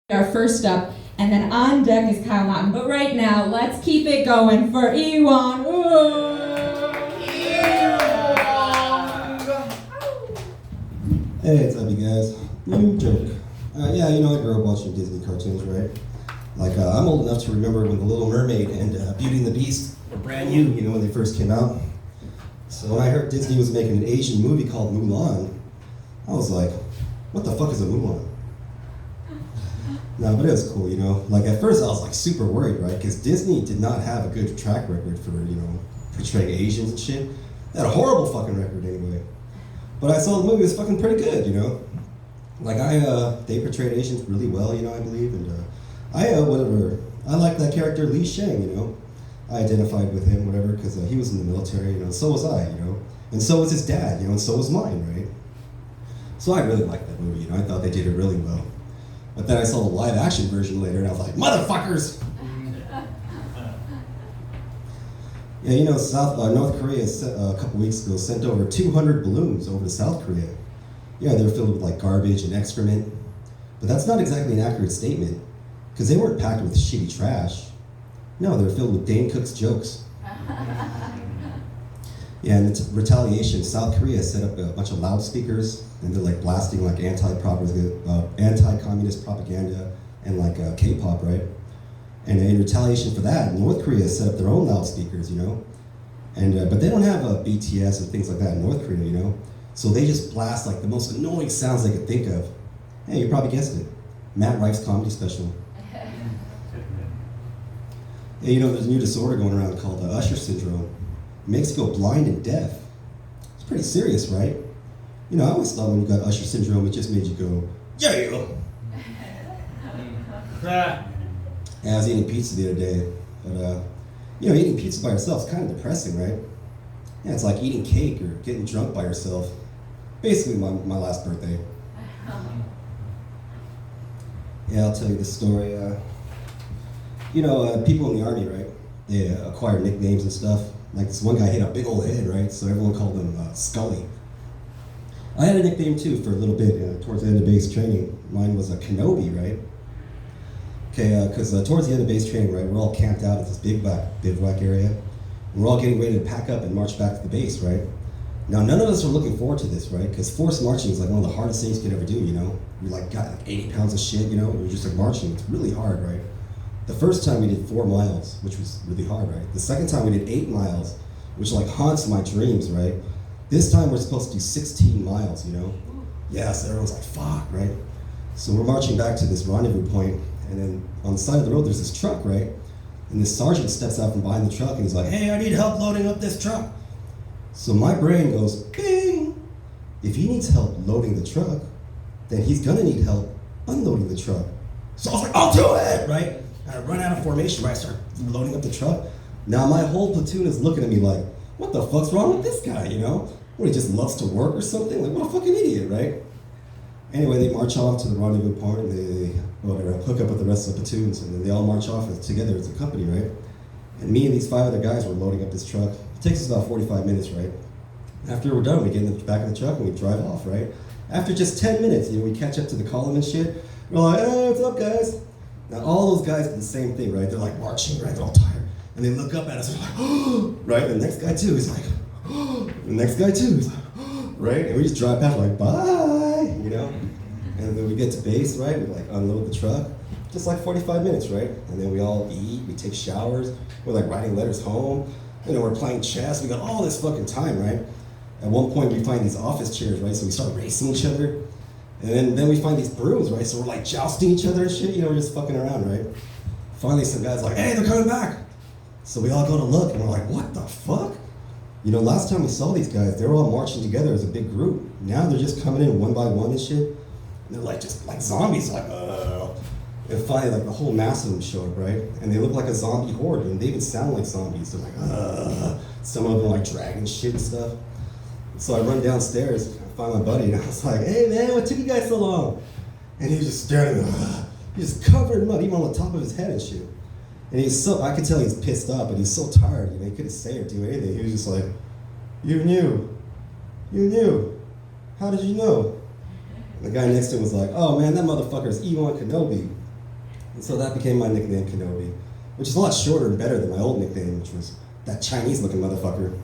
Our first up, and then on deck is Kyle Mountain. But right now, let's keep it going for Ewan. Hey, what's up, you guys? New joke. Yeah, you know, I grew up watching Disney cartoons, right? Like, I'm old enough to remember when The Little Mermaid and Beauty and the Beast were brand new, you know, when they first came out. So when I heard Disney was making an Asian movie called Mulan, I was like, what the fuck is a Mulan? No, but it was cool, you know. Like, at first I was like super worried, right? Because Disney did not have a good track record for, you know, portraying Asians and shit. They had a horrible fucking record anyway. But I saw the movie, it was fucking pretty good, you know. Like, they portrayed Asians really well, you know, I believe. And I liked that character Li Shang, you know. I identified with him, whatever, because he was in the military, you know, so was I, you know. And so was his dad, you know, and so was mine, right? So I really liked that movie, you know. I thought they did it really well. But then I saw the live action version later, and I was like, motherfuckers! Yeah, you know, North Korea a couple weeks ago sent over 200 balloons over to South Korea. Yeah, they're filled with like garbage and excrement. But that's not exactly an accurate statement, because they weren't packed with shitty trash. No, they're filled with Dane Cook's jokes. Yeah, and in retaliation, South Korea set up a bunch of loudspeakers, and they're like blasting like anti-communist propaganda and like K-pop, right? And in retaliation for that, North Korea set up their own loudspeakers, you know? And but they don't have BTS and things like that in North Korea, you know? So they just blast like the most annoying sounds they could think of. Hey, you probably guessed it. Matt Rife's comedy special. Yeah, you know, there's a new disorder going around called Usher syndrome. It makes you go blind and deaf. It's pretty serious, right? You know, I always thought when you got Usher syndrome, it just made you go, yeah! Yeah, I was eating pizza the other day, but you know, eating pizza by yourself is kind of depressing, right? Yeah, it's like eating cake or getting drunk by yourself. Basically, my last birthday. Yeah, I'll tell you this story. You know, people in the army, right? They acquire nicknames and stuff. Like this one guy had a big old head, right? So everyone called him Scully. I had a nickname too for a little bit towards the end of base training. Mine was Kenobi, right? Okay, because towards the end of base training, right, we're all camped out at this big bivouac area. And we're all getting ready to pack up and march back to the base, right? Now, none of us are looking forward to this, right? Because forced marching is like one of the hardest things you could ever do, you know? You're like, got like 80 pounds of shit, you know? You're just like marching. It's really hard, right? The first time we did 4 miles, which was really hard, right? The second time we did 8 miles, which like haunts my dreams, right? This time we're supposed to do 16 miles, you know? Yeah, so everyone's like, fuck, right? So we're marching back to this rendezvous point, and then on the side of the road there's this truck, right? And this sergeant steps out from behind the truck and he's like, hey, I need help loading up this truck. So my brain goes, bing! If he needs help loading the truck, then he's gonna need help unloading the truck. So I was like, I'll do it, right? I run out of formation, right? I start loading up the truck. Now my whole platoon is looking at me like, what the fuck's wrong with this guy, you know? What, he just loves to work or something? Like, what a fucking idiot, right? Anyway, they march off to the rendezvous point, and they hook up with the rest of the platoons, and then they all march off together as a company, right? And me and these 5 other guys were loading up this truck. It takes us about 45 minutes, right? After we're done, we get in the back of the truck and we drive off, right? After just 10 minutes, you know, we catch up to the column and shit. We're like, hey, what's up, guys? Now, all those guys do the same thing, right? They're like marching, right? They're all tired. And they look up at us and they're like, oh, right? And the next guy, too, he's like, oh. The next guy, too, he's like, oh, right? And we just drive past, like, bye, you know? And then we get to base, right? We like unload the truck. Just like 45 minutes, right? And then we all eat, we take showers, we're like writing letters home, you know, we're playing chess, we got all this fucking time, right? At one point we find these office chairs, right? So we start racing each other. And then we find these brooms, right? So we're like jousting each other and shit, you know, we're just fucking around, right? Finally some guy's like, hey, they're coming back. So we all go to look and we're like, what the fuck? You know, last time we saw these guys, they were all marching together as a big group. Now they're just coming in one by one and shit. And they're like just like zombies, like, And finally, like the whole mass of them show up, right? And they look like a zombie horde, and they even sound like zombies. They're like, Some of them like dragging shit and stuff. So I run downstairs, I find my buddy, and I was like, hey man, what took you guys so long? And he was just staring at me, he's just covered in mud, even on the top of his head and shit. And I could tell he's pissed off, but he's so tired, you know, he couldn't say or do anything. He was just like, you knew, how did you know? And the guy next to him was like, oh man, that motherfucker's Ewan Kenobi. And so that became my nickname, Kenobi, which is a lot shorter and better than my old nickname, which was that Chinese-looking motherfucker.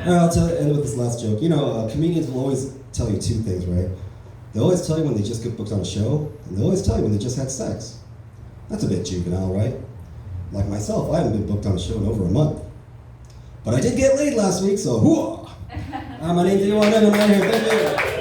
All right, I'll end with this last joke. You know, comedians will always tell you two things, right? They always tell you when they just get booked on a show, and they always tell you when they just had sex. That's a bit juvenile, right? Like myself, I haven't been booked on a show in over a month. But I did get laid last week, so hooah! My name's Iwan, and I'm out here. Thank you.